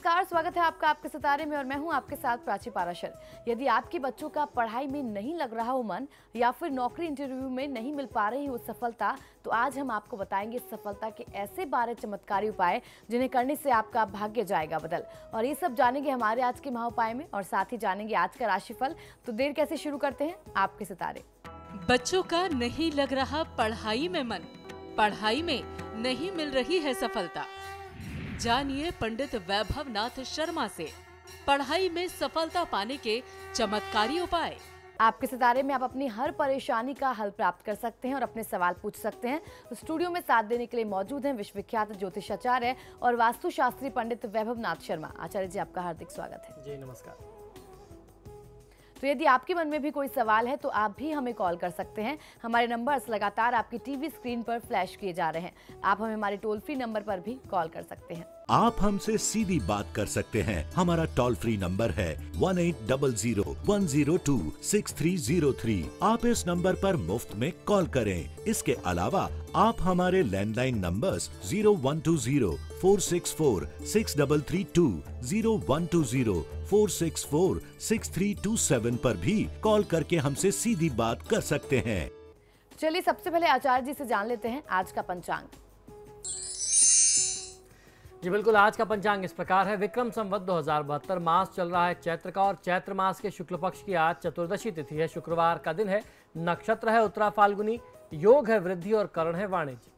नमस्कार, स्वागत है आपका आपके सितारे में और मैं हूं आपके साथ प्राची पाराशर। यदि आपके बच्चों का पढ़ाई में नहीं लग रहा हो मन या फिर नौकरी इंटरव्यू में नहीं मिल पा रही हो सफलता, तो आज हम आपको बताएंगे सफलता के ऐसे 12 चमत्कारी उपाय जिन्हें करने से आपका भाग्य जाएगा बदल। और ये सब जानेंगे हमारे आज के महाउपाय में और साथ ही जानेंगे आज का राशिफल। तो देर कैसे शुरू करते हैं आपके सितारे। बच्चों का नहीं लग रहा पढ़ाई में मन, पढ़ाई में नहीं मिल रही है सफलता। जानिए पंडित वैभव नाथ शर्मा से पढ़ाई में सफलता पाने के चमत्कारी उपाय। आपके सितारे में आप अपनी हर परेशानी का हल प्राप्त कर सकते हैं और अपने सवाल पूछ सकते हैं। तो स्टूडियो में साथ देने के लिए मौजूद हैं विश्वविख्यात ज्योतिषाचार्य और वास्तुशास्त्री पंडित वैभव नाथ शर्मा। आचार्य जी, आपका हार्दिक स्वागत है। जी नमस्कार। तो यदि आपके मन में भी कोई सवाल है तो आप भी हमें कॉल कर सकते हैं। हमारे नंबर्स लगातार आपकी टीवी स्क्रीन पर फ्लैश किए जा रहे हैं। आप हमें हमारे टोल फ्री नंबर पर भी कॉल कर सकते हैं। आप हमसे सीधी बात कर सकते हैं। हमारा टोल फ्री नंबर है 1800-102-6303। आप इस नंबर पर मुफ्त में कॉल करें। इसके अलावा आप हमारे लैंडलाइन नंबर्स 0120-464-6332, 0120-464-6327 पर भी कॉल करके हमसे सीधी बात कर सकते हैं। चलिए सबसे पहले आचार्य जी से जान लेते हैं आज का पंचांग। जी बिल्कुल, आज का पंचांग इस प्रकार है। विक्रम संवत 2072 मास चल रहा है चैत्र का और चैत्र मास के शुक्ल पक्ष की आज चतुर्दशी तिथि है। शुक्रवार का दिन है। नक्षत्र है उत्तरा फाल्गुनी। योग है वृद्धि और करण है वाणिज्य।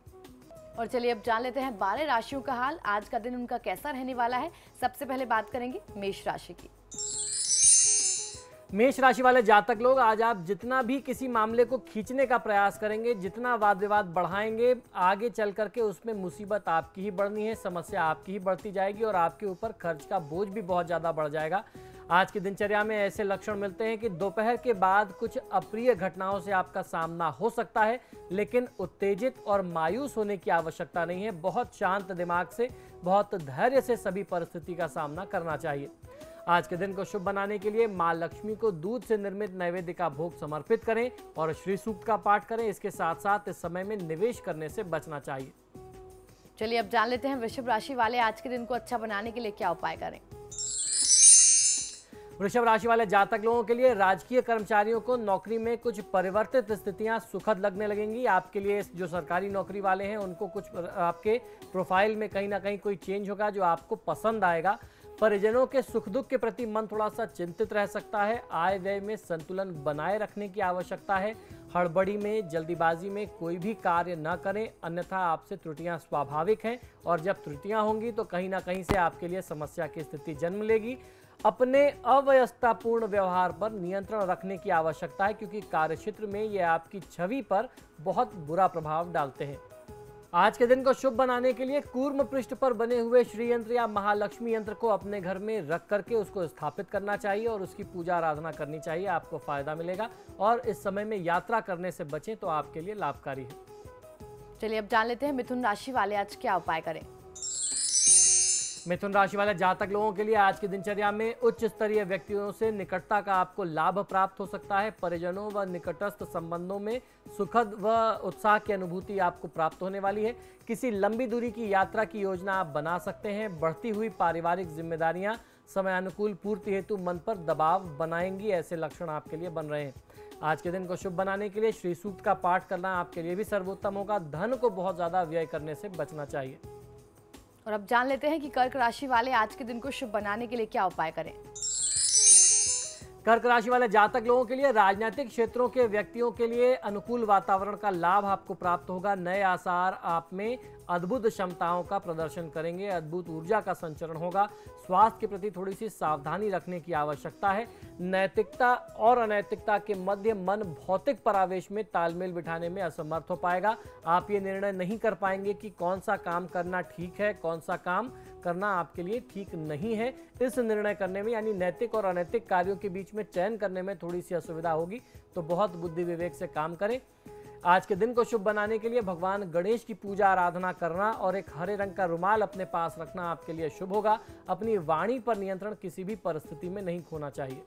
और चलिए अब जान लेते हैं 12 राशियों का हाल। आज का दिन उनका कैसा रहने वाला है। सबसे पहले बात करेंगे मेष राशि की। मेष राशि वाले जातक लोग, आज आप जितना भी किसी मामले को खींचने का प्रयास करेंगे, जितना वाद विवाद बढ़ाएंगे, आगे चल करके उसमें मुसीबत आपकी ही बढ़नी है, समस्या आपकी ही बढ़ती जाएगी और आपके ऊपर खर्च का बोझ भी बहुत ज़्यादा बढ़ जाएगा। आज की दिनचर्या में ऐसे लक्षण मिलते हैं कि दोपहर के बाद कुछ अप्रिय घटनाओं से आपका सामना हो सकता है, लेकिन उत्तेजित और मायूस होने की आवश्यकता नहीं है। बहुत शांत दिमाग से, बहुत धैर्य से सभी परिस्थिति का सामना करना चाहिए। आज के दिन को शुभ बनाने के लिए मां लक्ष्मी को दूध से निर्मित नैवेद्य का भोग समर्पित करें और श्री सूक्त का पाठ करें। इसके साथ साथ इस समय में निवेश करने से बचना चाहिए। चलिए अब जान लेते हैं वृषभ राशि वाले आज के दिन को अच्छा बनाने के लिए क्या उपाय करें। वृषभ राशि वाले जातक लोगों के लिए राजकीय कर्मचारियों को नौकरी में कुछ परिवर्तित स्थितियां सुखद लगने लगेंगी। आपके लिए जो सरकारी नौकरी वाले हैं उनको कुछ आपके प्रोफाइल में कहीं ना कहीं कोई चेंज होगा जो आपको पसंद आएगा। परिजनों के सुख दुख के प्रति मन थोड़ा सा चिंतित रह सकता है। आय व्यय में संतुलन बनाए रखने की आवश्यकता है। हड़बड़ी में, जल्दीबाजी में कोई भी कार्य न करें, अन्यथा आपसे त्रुटियां स्वाभाविक हैं और जब त्रुटियां होंगी तो कहीं ना कहीं से आपके लिए समस्या की स्थिति जन्म लेगी। अपने अव्यवस्थापूर्ण व्यवहार पर नियंत्रण रखने की आवश्यकता है, क्योंकि कार्यक्षेत्र में ये आपकी छवि पर बहुत बुरा प्रभाव डालते हैं। आज के दिन को शुभ बनाने के लिए कूर्म पृष्ठ पर बने हुए श्री यंत्र या महालक्ष्मी यंत्र को अपने घर में रख करके उसको स्थापित करना चाहिए और उसकी पूजा आराधना करनी चाहिए। आपको फायदा मिलेगा और इस समय में यात्रा करने से बचें तो आपके लिए लाभकारी है। चलिए अब जान लेते हैं मिथुन राशि वाले आज क्या उपाय करें। मिथुन राशि वाले जातक लोगों के लिए आज की दिनचर्या में उच्च स्तरीय व्यक्तियों से निकटता का आपको लाभ प्राप्त हो सकता है। परिजनों व निकटस्थ संबंधों में सुखद व उत्साह की अनुभूति आपको प्राप्त होने वाली है। किसी लंबी दूरी की यात्रा की योजना आप बना सकते हैं। बढ़ती हुई पारिवारिक जिम्मेदारियां समयानुकूल पूर्ति हेतु मन पर दबाव बनाएंगी, ऐसे लक्षण आपके लिए बन रहे हैं। आज के दिन को शुभ बनाने के लिए श्री सूक्त का पाठ करना आपके लिए भी सर्वोत्तम होगा। धन को बहुत ज्यादा व्यय करने से बचना चाहिए। और अब जान लेते हैं कि कर्क राशि वाले आज के दिन को शुभ बनाने के लिए क्या उपाय करें। कर्क राशि वाले जातक लोगों के लिए राजनीतिक क्षेत्रों के व्यक्तियों के लिए अनुकूल वातावरण का लाभ आपको प्राप्त होगा। नए आसार आप में अद्भुत क्षमताओं का प्रदर्शन करेंगे। अद्भुत ऊर्जा का संचरण होगा। स्वास्थ्य के प्रति थोड़ी सी सावधानी रखने की आवश्यकता है। नैतिकता और अनैतिकता के मध्य मन भौतिक परावेश में तालमेल बिठाने में असमर्थ हो पाएगा। आप ये निर्णय नहीं कर पाएंगे कि कौन सा काम करना ठीक है, कौन सा काम करना आपके लिए ठीक नहीं है। इस निर्णय करने में यानी नैतिक और अनैतिक कार्यों के बीच में चयन करने में थोड़ी सी असुविधा होगी, तो बहुत बुद्धि विवेक से काम करें। आज के दिन को शुभ बनाने के लिए भगवान गणेश की पूजा आराधना करना और एक हरे रंग का रुमाल अपने पास रखना आपके लिए शुभ होगा। अपनी वाणी पर नियंत्रण किसी भी परिस्थिति में नहीं खोना चाहिए।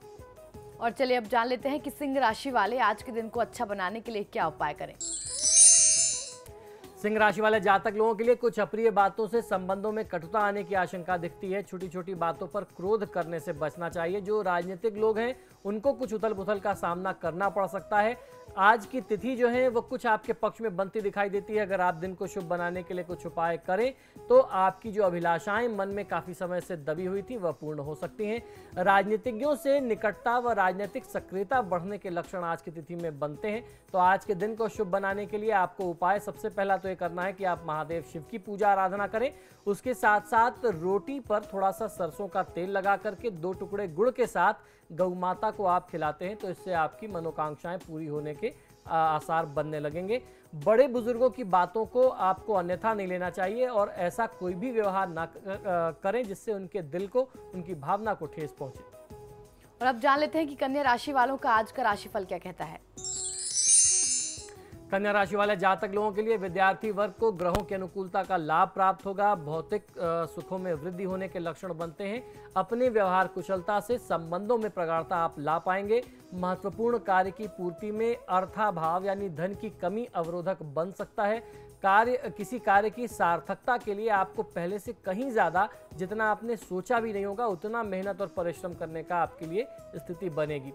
और चलिए अब जान लेते हैं कि सिंह राशि वाले आज के दिन को अच्छा बनाने के लिए क्या उपाय करें। सिंह राशि वाले जातक लोगों के लिए कुछ अप्रिय बातों से संबंधों में कटुता आने की आशंका दिखती है। छोटी छोटी बातों पर क्रोध करने से बचना चाहिए। जो राजनीतिक लोग हैं उनको कुछ उथल पुथल का सामना करना पड़ सकता है। आज की तिथि जो है वो कुछ आपके पक्ष में बनती दिखाई देती है। अगर आप दिन को शुभ बनाने के लिए कुछ उपाय करें तो आपकी जो अभिलाषाएं मन में काफी समय से दबी हुई थी वह पूर्ण हो सकती हैं। राजनीतिज्ञों से निकटता व राजनीतिक सक्रियता बढ़ने के लक्षण आज की तिथि में बनते हैं। तो आज के दिन को शुभ बनाने के लिए आपको उपाय सबसे पहला तो ये करना है कि आप महादेव शिव की पूजा आराधना करें। उसके साथ साथ रोटी पर थोड़ा सा सरसों का तेल लगा करके 2 टुकड़े गुड़ के साथ गौ माता को आप खिलाते हैं तो इससे आपकी मनोकांक्षाएं पूरी होने के आसार बनने लगेंगे। बड़े बुजुर्गों की बातों को आपको अन्यथा नहीं लेना चाहिए और ऐसा कोई भी व्यवहार ना करें जिससे उनके दिल को, उनकी भावना को ठेस पहुंचे। और अब जान लेते हैं कि कन्या राशि वालों का आज का राशिफल क्या कहता है। कन्या राशि वाले जातक लोगों के लिए विद्यार्थी वर्ग को ग्रहों की अनुकूलता का लाभ प्राप्त होगा। भौतिक सुखों में वृद्धि होने के लक्षण बनते हैं। अपने व्यवहार कुशलता से संबंधों में प्रगाढ़ता आप ला पाएंगे। महत्वपूर्ण कार्य की पूर्ति में अर्थाभाव यानी धन की कमी अवरोधक बन सकता है। किसी कार्य की सार्थकता के लिए आपको पहले से कहीं ज्यादा, जितना आपने सोचा भी नहीं होगा, उतना मेहनत और परिश्रम करने का आपके लिए स्थिति बनेगी।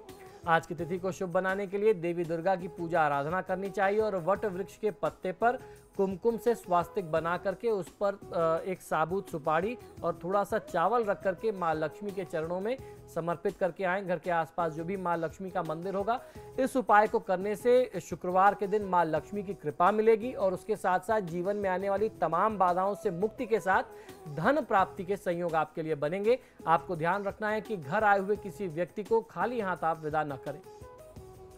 आज की तिथि को शुभ बनाने के लिए देवी दुर्गा की पूजा आराधना करनी चाहिए और वट वृक्ष के पत्ते पर कुमकुम से स्वास्तिक बना करके उस पर एक साबुत सुपारी और थोड़ा सा चावल रख करके माँ लक्ष्मी के चरणों में समर्पित करके आएं। घर के आसपास जो भी माँ लक्ष्मी का मंदिर होगा, इस उपाय को करने से शुक्रवार के दिन माँ लक्ष्मी की कृपा मिलेगी और उसके साथ साथ जीवन में आने वाली तमाम बाधाओं से मुक्ति के साथ धन प्राप्ति के संयोग आपके लिए बनेंगे। आपको ध्यान रखना है कि घर आए हुए किसी व्यक्ति को खाली हाथ आप विदा न करें।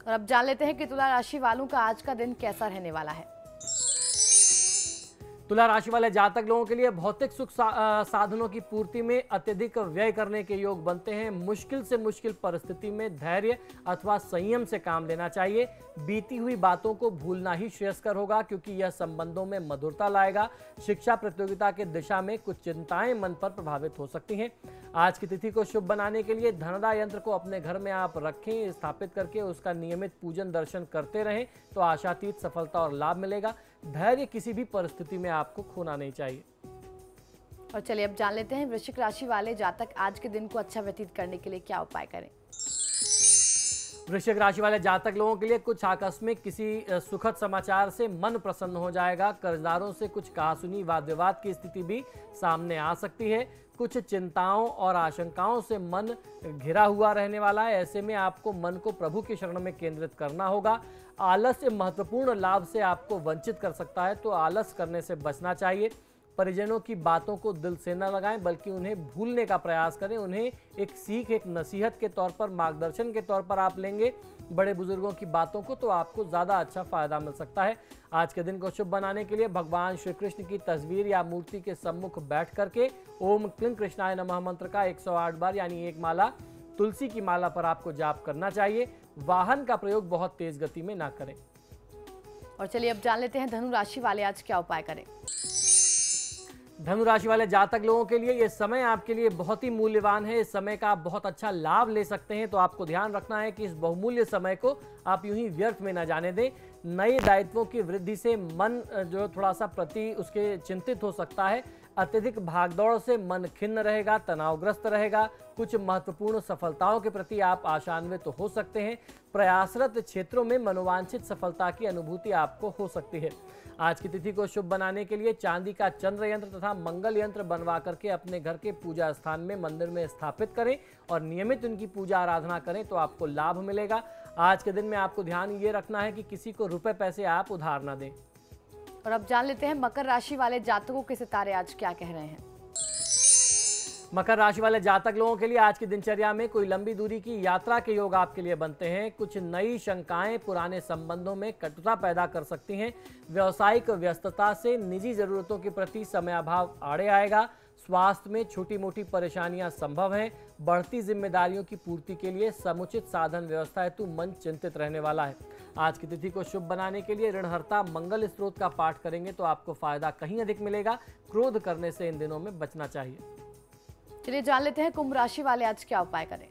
और अब जान लेते हैं कि तुला राशि वालों का आज का दिन कैसा रहने वाला है। तुला राशि वाले जातक लोगों के लिए भौतिक सुख साधनों की पूर्ति में अत्यधिक व्यय करने के योग बनते हैं। मुश्किल से मुश्किल परिस्थिति में धैर्य अथवा संयम से काम लेना चाहिए। बीती हुई बातों को भूलना ही श्रेयस्कर होगा क्योंकि यह संबंधों में मधुरता लाएगा। शिक्षा प्रतियोगिता के दिशा में कुछ चिंताएं मन पर प्रभावित हो सकती हैं। आज की तिथि को शुभ बनाने के लिए धनदा यंत्र को अपने घर में आप रखें, स्थापित करके उसका नियमित पूजन दर्शन करते रहें तो आशातीत सफलता और लाभ मिलेगा। धैर्य किसी भी परिस्थिति में आपको खोना नहीं चाहिए। और चलिए अब जान लेते हैं वृश्चिक राशि वाले जातक आज के दिन को अच्छा व्यतीत करने के लिए क्या उपाय करें। वृश्चिक राशि वाले जातक लोगों के लिए कुछ आकस्मिक किसी सुखद समाचार से मन प्रसन्न हो जाएगा। कर्जदारों से कुछ कहासुनी वाद विवाद की स्थिति भी सामने आ सकती है। कुछ चिंताओं और आशंकाओं से मन घिरा हुआ रहने वाला है। ऐसे में आपको मन को प्रभु की शरण में केंद्रित करना होगा। आलस्य महत्वपूर्ण लाभ से आपको वंचित कर सकता है तो आलस करने से बचना चाहिए। परिजनों की बातों को दिल से न लगाएं बल्कि उन्हें भूलने का प्रयास करें। उन्हें एक सीख, एक नसीहत के तौर पर, मार्गदर्शन के तौर पर आप लेंगे बड़े बुजुर्गों की बातों को तो आपको ज़्यादा अच्छा फायदा मिल सकता है। आज के दिन को शुभ बनाने के लिए भगवान श्री कृष्ण की तस्वीर या मूर्ति के सम्मुख बैठ करके ओम क्लीं कृष्णाय नमः मंत्र का 108 बार यानी 1 माला तुलसी की माला पर आपको जाप करना चाहिए। वाहन का प्रयोग बहुत तेज गति में ना करें। और चलिए अब जान लेते हैं धनु राशि वाले आज क्या उपाय करें। धनु राशि वाले जातक लोगों के लिए ये समय आपके लिए बहुत ही मूल्यवान है। इस समय का आप बहुत अच्छा लाभ ले सकते हैं तो आपको ध्यान रखना है कि इस बहुमूल्य समय को आप यूं ही व्यर्थ में न जाने दें। नए दायित्वों की वृद्धि से मन जो थोड़ा सा प्रति उसके चिंतित हो सकता है। अत्यधिक भागदौड़ से मन खिन्न रहेगा, तनावग्रस्त रहेगा। कुछ महत्वपूर्ण सफलताओं के प्रति आप आशान्वित तो हो सकते हैं। प्रयासरत क्षेत्रों में मनोवांछित सफलता की अनुभूति आपको हो सकती है। आज की तिथि को शुभ बनाने के लिए चांदी का चंद्र यंत्र तथा मंगल यंत्र बनवा करके अपने घर के पूजा स्थान में, मंदिर में स्थापित करें और नियमित उनकी पूजा आराधना करें तो आपको लाभ मिलेगा। आज के दिन में आपको ध्यान ये रखना है कि किसी को रुपए पैसे आप उधार न दें। और अब जान लेते हैं मकर राशि वाले जातकों के सितारे आज क्या कह रहे हैं। मकर राशि वाले जातक लोगों के लिए आज की दिनचर्या में कोई लंबी दूरी की यात्रा के योग आपके लिए बनते हैं। कुछ नई शंकाएं पुराने संबंधों में कटुता पैदा कर सकती हैं। व्यावसायिक व्यस्तता से निजी जरूरतों के प्रति समयाभाव आड़े आएगा। स्वास्थ्य में छोटी मोटी परेशानियां संभव हैं। बढ़ती जिम्मेदारियों की पूर्ति के लिए समुचित साधन व्यवस्था हेतु मन चिंतित रहने वाला है। आज की तिथि को शुभ बनाने के लिए ऋणहर्ता मंगल स्त्रोत का पाठ करेंगे तो आपको फायदा कहीं अधिक मिलेगा। क्रोध करने से इन दिनों में बचना चाहिए। चलिए जान लेते हैं कुंभ राशि वाले आज क्या उपाय करें।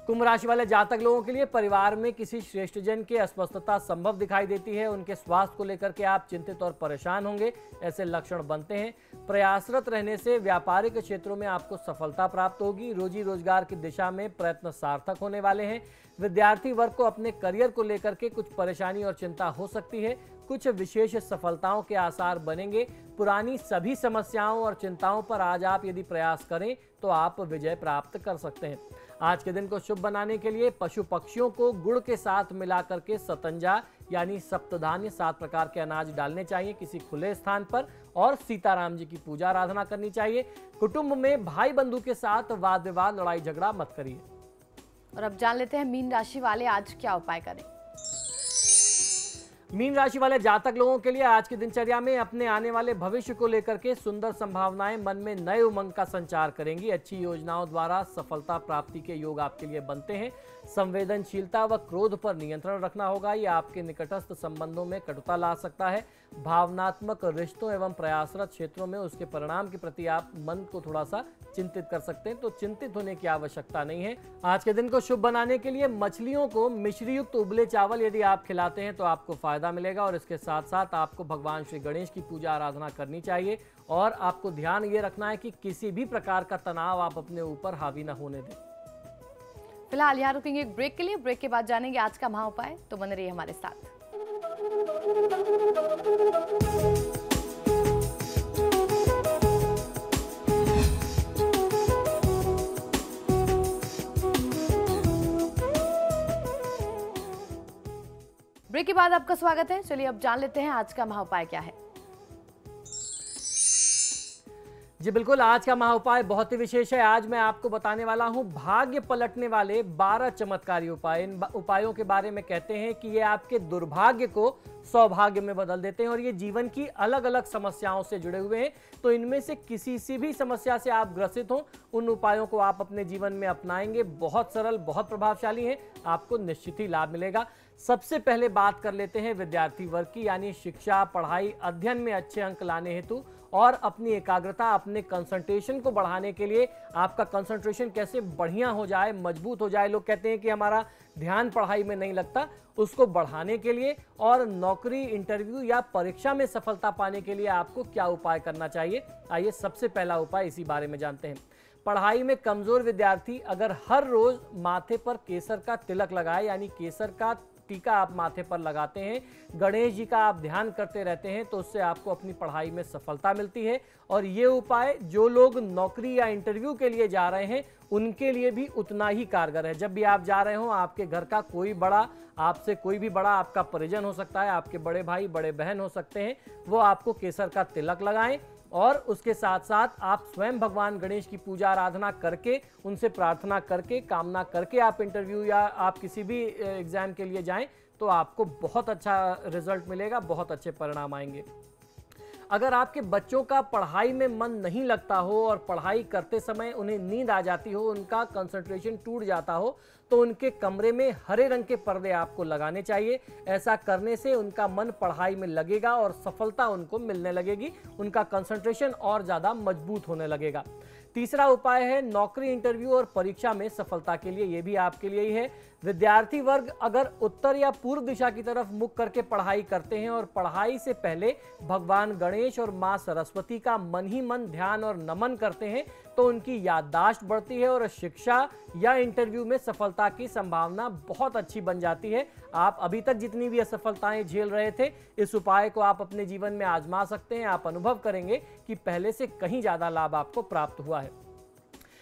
कुंभ राशि वाले जातक लोगों के लिए परिवार में किसी श्रेष्ठजन की अस्वस्थता संभव दिखाई देती है। उनके स्वास्थ्य को लेकर के आप चिंतित और परेशान होंगे, ऐसे लक्षण बनते हैं। प्रयासरत रहने से व्यापारिक क्षेत्रों में आपको सफलता प्राप्त होगी। रोजी रोजगार की दिशा में प्रयत्न सार्थक होने वाले हैं। विद्यार्थी वर्ग को अपने करियर को लेकर के कुछ परेशानी और चिंता हो सकती है। कुछ विशेष सफलताओं के आसार बनेंगे। पुरानी सभी समस्याओं और चिंताओं पर आज आप यदि प्रयास करें तो आप विजय प्राप्त कर सकते हैं। आज के दिन को शुभ बनाने के लिए पशु पक्षियों को गुड़ के साथ मिला करके सतंजा यानी सप्तधान्य 7 प्रकार के अनाज डालने चाहिए किसी खुले स्थान पर, और सीताराम जी की पूजा आराधना करनी चाहिए। कुटुंब में भाई बंधु के साथ वाद विवाद लड़ाई झगड़ा मत करिए। और अब जान लेते हैं मीन राशि वाले आज क्या उपाय करें। मीन राशि वाले जातक लोगों के लिए आज की दिनचर्या में अपने आने वाले भविष्य को लेकर के सुंदर संभावनाएं मन में नए उमंग का संचार करेंगी। अच्छी योजनाओं द्वारा सफलता प्राप्ति के योग आपके लिए बनते हैं। संवेदनशीलता व क्रोध पर नियंत्रण रखना होगा, यह आपके निकटस्थ संबंधों में कटुता ला सकता है। भावनात्मक रिश्तों एवं प्रयासरत क्षेत्रों में उसके परिणाम के प्रति आप मन को थोड़ा सा चिंतित कर सकते हैं, तो चिंतित होने की आवश्यकता नहीं है। आज के दिन को शुभ बनाने के लिए मछलियों को मिश्री युक्त उबले चावल यदि आप खिलाते हैं तो आपको फायदा मिलेगा। और इसके साथ साथ आपको भगवान श्री गणेश की पूजा आराधना करनी चाहिए। और आपको ध्यान ये रखना है कि किसी भी प्रकार का तनाव आप अपने ऊपर हावी न होने दें। फिलहाल यहाँ रुकेंगे एक ब्रेक के लिए। ब्रेक के बाद जानेंगे आज का महा उपाय, तो बने रहिए हमारे साथ। ब्रेक के बाद आपका स्वागत है। चलिए अब जान लेते हैं आज का महा उपाय क्या है। जी बिल्कुल, आज का महा उपाय बहुत ही विशेष है। आज मैं आपको बताने वाला हूं भाग्य पलटने वाले 12 चमत्कारी उपाय। इन उपायों के बारे में कहते हैं कि ये आपके दुर्भाग्य को सौभाग्य में बदल देते हैं और ये जीवन की अलग अलग समस्याओं से जुड़े हुए हैं। तो इनमें से किसी सी भी समस्या से आप ग्रसित हो, उन उपायों को आप अपने जीवन में अपनाएंगे। बहुत सरल, बहुत प्रभावशाली है, आपको निश्चित ही लाभ मिलेगा। सबसे पहले बात कर लेते हैं विद्यार्थी वर्ग की, यानी शिक्षा, पढ़ाई, अध्ययन में अच्छे अंक लाने हेतु और अपनी एकाग्रता, अपने कंसंट्रेशन को बढ़ाने के लिए। आपका कंसंट्रेशन कैसे बढ़िया हो जाए, मजबूत हो जाए। लोग कहते हैं कि हमारा ध्यान पढ़ाई में नहीं लगता, उसको बढ़ाने के लिए और नौकरी, इंटरव्यू या परीक्षा में सफलता पाने के लिए आपको क्या उपाय करना चाहिए, आइए सबसे पहला उपाय इसी बारे में जानते हैं। पढ़ाई में कमजोर विद्यार्थी अगर हर रोज माथे पर केसर का तिलक लगाए, यानी केसर का टीका आप माथे पर लगाते हैं, गणेश जी का आप ध्यान करते रहते हैं, तो उससे आपको अपनी पढ़ाई में सफलता मिलती है। और ये उपाय जो लोग नौकरी या इंटरव्यू के लिए जा रहे हैं उनके लिए भी उतना ही कारगर है। जब भी आप जा रहे हो, आपके घर का कोई बड़ा, आपसे कोई भी बड़ा आपका परिजन हो सकता है, आपके बड़े भाई बड़े बहन हो सकते हैं, वो आपको केसर का तिलक लगाएं। और उसके साथ साथ आप स्वयं भगवान गणेश की पूजा आराधना करके, उनसे प्रार्थना करके, कामना करके आप इंटरव्यू या आप किसी भी एग्जाम के लिए जाएं तो आपको बहुत अच्छा रिजल्ट मिलेगा, बहुत अच्छे परिणाम आएंगे। अगर आपके बच्चों का पढ़ाई में मन नहीं लगता हो और पढ़ाई करते समय उन्हें नींद आ जाती हो, उनका कंसंट्रेशन टूट जाता हो, तो उनके कमरे में हरे रंग के पर्दे आपको लगाने चाहिए। ऐसा करने से उनका मन पढ़ाई में लगेगा और सफलता उनको मिलने लगेगी, उनका कंसंट्रेशन और ज़्यादा मजबूत होने लगेगा। तीसरा उपाय है नौकरी, इंटरव्यू और परीक्षा में सफलता के लिए, ये भी आपके लिए ही है। विद्यार्थी वर्ग अगर उत्तर या पूर्व दिशा की तरफ मुख करके पढ़ाई करते हैं और पढ़ाई से पहले भगवान गणेश और मां सरस्वती का मन ही मन ध्यान और नमन करते हैं तो उनकी याददाश्त बढ़ती है और शिक्षा या इंटरव्यू में सफलता की संभावना बहुत अच्छी बन जाती है। आप अभी तक जितनी भी असफलताएं झेल रहे थे, इस उपाय को आप अपने जीवन में आजमा सकते हैं। आप अनुभव करेंगे कि पहले से कहीं ज्यादा लाभ आपको प्राप्त हुआ है।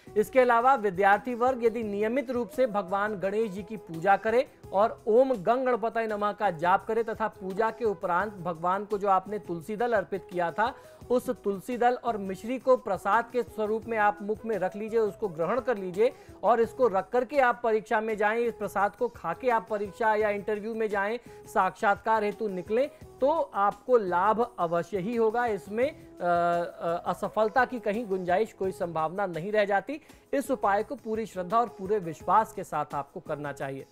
इसके अलावा विद्यार्थी वर्ग यदि नियमित रूप से भगवान गणेश जी की पूजा करे और ओम गंग गणपतये नमः का जाप करे तथा पूजा के उपरांत भगवान को जो आपने तुलसी दल अर्पित किया था, उस तुलसी दल और मिश्री को प्रसाद के स्वरूप में आप मुख में रख लीजिए, उसको ग्रहण कर लीजिए और इसको रख करके आप परीक्षा में जाएं। इस प्रसाद को खा के आप परीक्षा या इंटरव्यू में जाएं, साक्षात्कार हेतु निकलें, तो आपको लाभ अवश्य ही होगा। इसमें असफलता की कहीं गुंजाइश, कोई संभावना नहीं रह जाती। इस उपाय को पूरी श्रद्धा और पूरे विश्वास के साथ आपको करना चाहिए।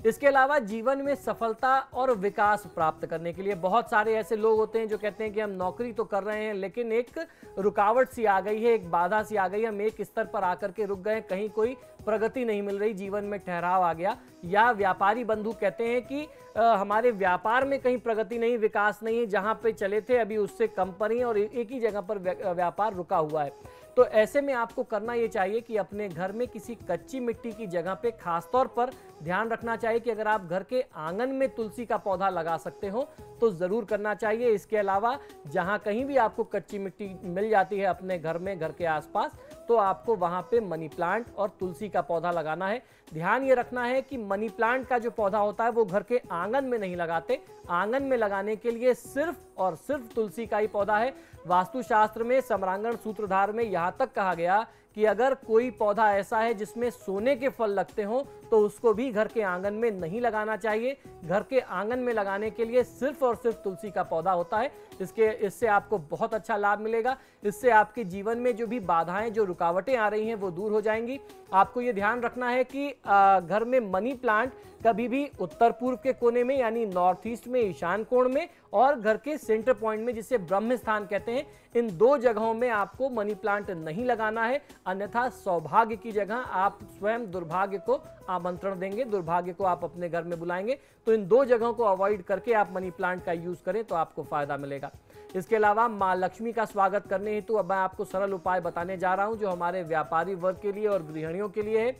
इसके अलावा जीवन में सफलता और विकास प्राप्त करने के लिए बहुत सारे ऐसे लोग होते हैं जो कहते हैं कि हम नौकरी तो कर रहे हैं लेकिन एक रुकावट सी आ गई है, एक बाधा सी आ गई है, हम एक स्तर पर आकर के रुक गए, कहीं कोई प्रगति नहीं मिल रही, जीवन में ठहराव आ गया। या व्यापारी बंधु कहते हैं कि हमारे व्यापार में कहीं प्रगति नहीं, विकास नहीं है, जहां पे चले थे अभी उससे कम पर ही और एक ही जगह पर व्यापार रुका हुआ है। तो ऐसे में आपको करना ये चाहिए कि अपने घर में किसी कच्ची मिट्टी की जगह पे खासतौर पर ध्यान रखना चाहिए कि अगर आप घर के आंगन में तुलसी का पौधा लगा सकते हो तो जरूर करना चाहिए। इसके अलावा जहां कहीं भी आपको कच्ची मिट्टी मिल जाती है अपने घर में, घर के आसपास, तो आपको वहां पे मनी प्लांट और तुलसी का पौधा लगाना है। ध्यान ये रखना है कि मनी प्लांट का जो पौधा होता है वो घर के आंगन में नहीं लगाते, आंगन में लगाने के लिए सिर्फ और सिर्फ तुलसी का ही पौधा है। वास्तुशास्त्र में सम्रांगण सूत्रधार में यहां तक कहा गया कि अगर कोई पौधा ऐसा है जिसमें सोने के फल लगते हो तो उसको भी घर के आंगन में नहीं लगाना चाहिए। घर के आंगन में लगाने के लिए सिर्फ और सिर्फ तुलसी का पौधा होता है। इससे आपको बहुत अच्छा लाभ मिलेगा। इससे आपके जीवन में जो भी बाधाएं, जो रुकावटें आ रही हैं वो दूर हो जाएंगी। आपको ये ध्यान रखना है कि घर में मनी प्लांट कभी भी उत्तर पूर्व के कोने में यानी नॉर्थ ईस्ट में, ईशान कोण में, और घर के सेंटर पॉइंट में जिसे ब्रह्म स्थान कहते हैं, इन दो जगहों में आपको मनी प्लांट नहीं लगाना है। अन्यथा सौभाग्य की जगह आप स्वयं दुर्भाग्य को आमंत्रण देंगे, दुर्भाग्य को आप अपने घर में बुलाएंगे। तो इन दो जगहों को अवॉइड करके आप मनी प्लांट का यूज करें तो आपको फायदा मिलेगा। इसके अलावा मां लक्ष्मी का स्वागत करने हेतु अब मैं आपको सरल उपाय बताने जा रहा हूं जो हमारे व्यापारी वर्ग के लिए और गृहिणियों के लिए है।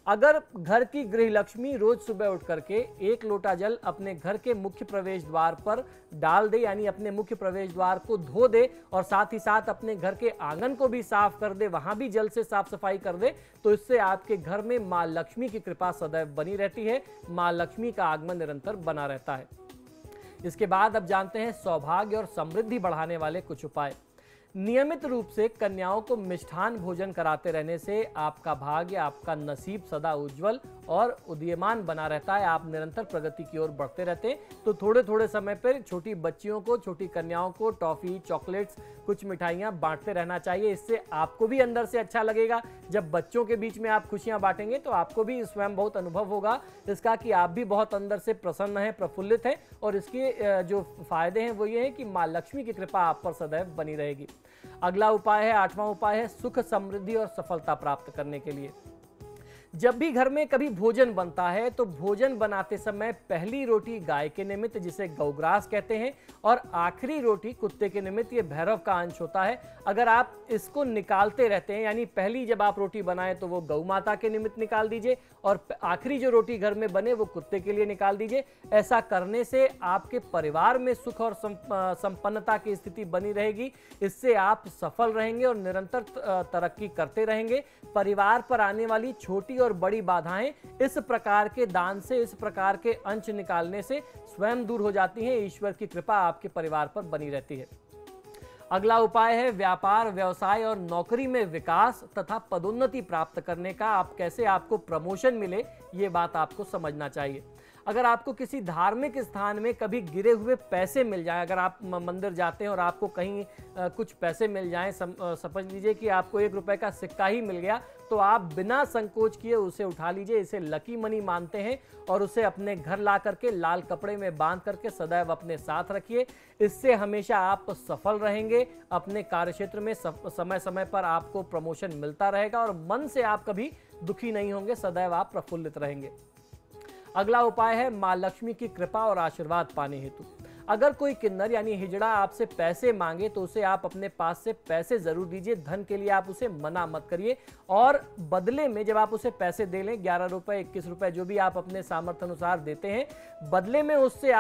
अगर घर की गृह लक्ष्मी रोज सुबह उठ करके 1 लोटा जल अपने घर के मुख्य प्रवेश द्वार पर डाल दे, यानी अपने मुख्य प्रवेश द्वार को धो दे और साथ ही साथ अपने घर के आंगन को भी साफ कर दे, वहां भी जल से साफ सफाई कर दे, तो इससे आपके घर में मां लक्ष्मी की कृपा सदैव बनी रहती है, मां लक्ष्मी का आगमन निरंतर बना रहता है। इसके बाद अब जानते हैं सौभाग्य और समृद्धि बढ़ाने वाले कुछ उपाय। नियमित रूप से कन्याओं को मिष्ठान भोजन कराते रहने से आपका भाग्य, आपका नसीब सदा उज्जवल और उदीयमान बना रहता है। आप निरंतर प्रगति की ओर बढ़ते रहते हैं। तो थोड़े थोड़े समय पर छोटी बच्चियों को, छोटी कन्याओं को टॉफी, चॉकलेट्स, कुछ मिठाइयाँ बांटते रहना चाहिए। इससे आपको भी अंदर से अच्छा लगेगा। जब बच्चों के बीच में आप खुशियाँ बांटेंगे तो आपको भी स्वयं बहुत अनुभव होगा इसका कि आप भी बहुत अंदर से प्रसन्न हैं, प्रफुल्लित हैं। और इसके जो फायदे हैं वो ये हैं कि माँ लक्ष्मी की कृपा आप पर सदैव बनी रहेगी। अगला उपाय है, 8वां उपाय है सुख, समृद्धि और सफलता प्राप्त करने के लिए। जब भी घर में कभी भोजन बनता है तो भोजन बनाते समय पहली रोटी गाय के निमित्त, जिसे गौग्रास कहते हैं, और आखिरी रोटी कुत्ते के निमित्त, ये भैरव का अंश होता है। अगर आप इसको निकालते रहते हैं, यानी पहली जब आप रोटी बनाएं तो वो गौ माता के निमित्त निकाल दीजिए और आखिरी जो रोटी घर में बने वो कुत्ते के लिए निकाल दीजिए। ऐसा करने से आपके परिवार में सुख और संपन्नता की स्थिति बनी रहेगी। इससे आप सफल रहेंगे और निरंतर तरक्की करते रहेंगे। परिवार पर आने वाली छोटी और बड़ी बाधाएं इस प्रकार के दान से, इस प्रकार के अंश निकालने से स्वयं दूर हो जाती हैं। ईश्वर की कृपा आपके परिवार पर बनी रहती है। अगला उपाय है व्यापार, व्यवसाय और नौकरी में विकास तथा पदोन्नति प्राप्त करने का। आप कैसे आपको प्रमोशन मिले, ये बात आपको समझना चाहिए। अगर आपको किसी धार्मिक स्थान में कभी गिरे हुए पैसे मिल जाएं, अगर आप मंदिर जाते हैं और आपको कहीं कुछ पैसे मिल जाएं, समझ लीजिए कि आपको 1 रुपए का सिक्का ही मिल गया, तो आप बिना संकोच किए उसे उठा लीजिए। इसे लकी मनी मानते हैं और उसे अपने घर ला करके लाल कपड़े में बांध करके सदैव अपने साथ रखिए। इससे हमेशा आप सफल रहेंगे। अपने कार्यक्षेत्र में समय समय पर आपको प्रमोशन मिलता रहेगा और मन से आप कभी दुखी नहीं होंगे, सदैव आप प्रफुल्लित रहेंगे। अगला उपाय है मां लक्ष्मी की कृपा और आशीर्वाद पाने हेतु। अगर कोई किन्नर यानी हिजड़ा आपसे पैसे मांगे तो उसे आप अपने पास से पैसे जरूर दीजिए। धन के लिए आप उसे मना मत करिए और बदले में जब आप उसे पैसे दे लें, 11 रुपए, 21 रुपए, जो भी आप अपने सामर्थ्य अनुसार देते हैं, बदले में उससे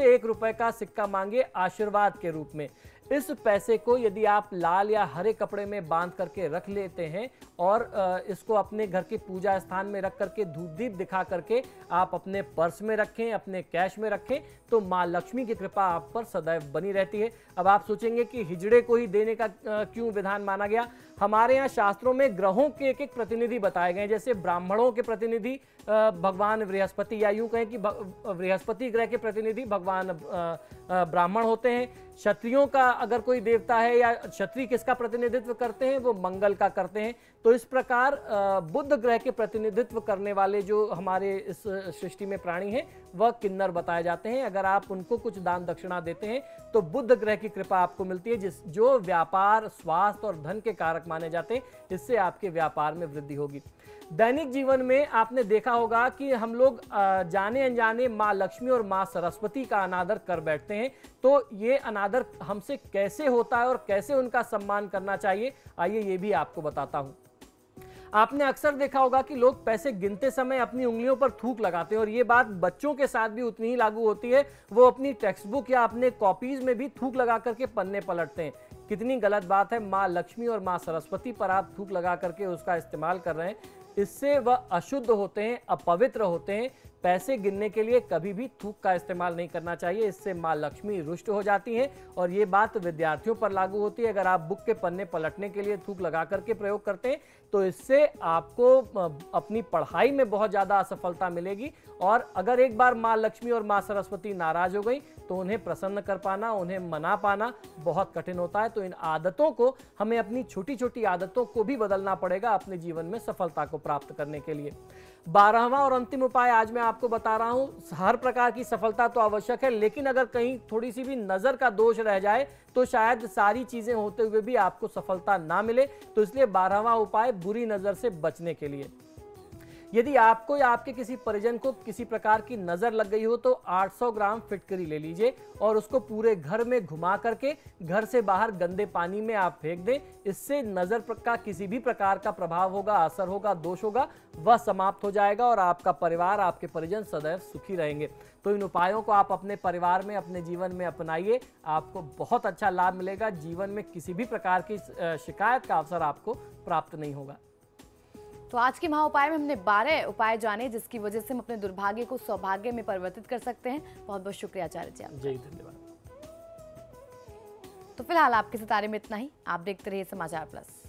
1 रुपए का सिक्का मांगे आशीर्वाद के रूप में। इस पैसे को यदि आप लाल या हरे कपड़े में बांध करके रख लेते हैं और इसको अपने घर के पूजा स्थान में रख करके धूप दीप दिखा करके आप अपने पर्स में रखें, अपने कैश में रखें, तो मां लक्ष्मी की कृपा आप पर सदैव बनी रहती है। अब आप सोचेंगे कि हिजड़े को ही देने का क्यों विधान माना गया। हमारे यहाँ शास्त्रों में ग्रहों के एक प्रतिनिधि बताए गए। जैसे ब्राह्मणों के प्रतिनिधि भगवान बृहस्पति, या यूं कहें कि बृहस्पति ग्रह के प्रतिनिधि भगवान ब्राह्मण होते हैं। क्षत्रियों का अगर कोई देवता है या क्षत्रिय किसका प्रतिनिधित्व करते हैं, वो मंगल का करते हैं। तो इस प्रकार बुध ग्रह के प्रतिनिधित्व करने वाले जो हमारे इस सृष्टि में प्राणी हैं वह किन्नर बताए जाते हैं। अगर आप उनको कुछ दान दक्षिणा देते हैं तो बुध ग्रह की कृपा आपको मिलती है, जो व्यापार, स्वास्थ्य और धन के कारक माने जाते हैं। इससे आपके व्यापार में वृद्धि होगी। दैनिक जीवन में आपने देखा होगा कि हम लोग जाने अनजाने माँ लक्ष्मी और माँ सरस्वती का अनादर कर बैठते हैं। तो ये अनादर हमसे कैसे होता है और कैसे उनका सम्मान करना चाहिए, आइए ये भी आपको बताता हूं। आपने अक्सर देखा होगा कि लोग पैसे गिनते समय अपनी उंगलियों पर थूक लगाते हैं, और ये बात बच्चों के साथ भी उतनी ही लागू होती है। वो अपनी टेक्स्ट बुक या अपने कॉपीज में भी थूक लगा करके पन्ने पलटते हैं। कितनी गलत बात है। माँ लक्ष्मी और माँ सरस्वती पर आप थूक लगा करके उसका इस्तेमाल कर रहे हैं। इससे वह अशुद्ध होते हैं, अपवित्र होते हैं। पैसे गिनने के लिए कभी भी थूक का इस्तेमाल नहीं करना चाहिए। इससे माँ लक्ष्मी रुष्ट हो जाती हैं, और ये बात विद्यार्थियों पर लागू होती है। अगर आप बुक के पन्ने पलटने के लिए थूक लगा करके प्रयोग करते हैं तो इससे आपको अपनी पढ़ाई में बहुत ज़्यादा असफलता मिलेगी। और अगर एक बार माँ लक्ष्मी और माँ सरस्वती नाराज हो गई तो उन्हें प्रसन्न कर पाना, उन्हें मना पाना बहुत कठिन होता है। तो इन आदतों को, हमें अपनी छोटी छोटी आदतों को भी बदलना पड़ेगा अपने जीवन में सफलता को प्राप्त करने के लिए। 12वां और अंतिम उपाय आज मैं आपको बता रहा हूं। हर प्रकार की सफलता तो आवश्यक है, लेकिन अगर कहीं थोड़ी सी भी नजर का दोष रह जाए तो शायद सारी चीजें होते हुए भी आपको सफलता ना मिले। तो इसलिए 12वां उपाय बुरी नजर से बचने के लिए। यदि आपको या आपके किसी परिजन को किसी प्रकार की नजर लग गई हो तो 800 ग्राम फिटकरी ले लीजिए और उसको पूरे घर में घुमा करके घर से बाहर गंदे पानी में आप फेंक दें। इससे नजर का किसी भी प्रकार का प्रभाव होगा, असर होगा, दोष होगा, वह समाप्त हो जाएगा और आपका परिवार, आपके परिजन सदैव सुखी रहेंगे। तो इन उपायों को आप अपने परिवार में, अपने जीवन में अपनाइए, आपको बहुत अच्छा लाभ मिलेगा। जीवन में किसी भी प्रकार की शिकायत का अवसर आपको प्राप्त नहीं होगा। तो आज के महा उपाय में हमने 12 उपाय जाने जिसकी वजह से हम अपने दुर्भाग्य को सौभाग्य में परिवर्तित कर सकते हैं। बहुत बहुत शुक्रिया आचार्य जी आपका। जी धन्यवाद। तो फिलहाल आपके सितारे में इतना ही। आप देखते रहिए समाचार प्लस।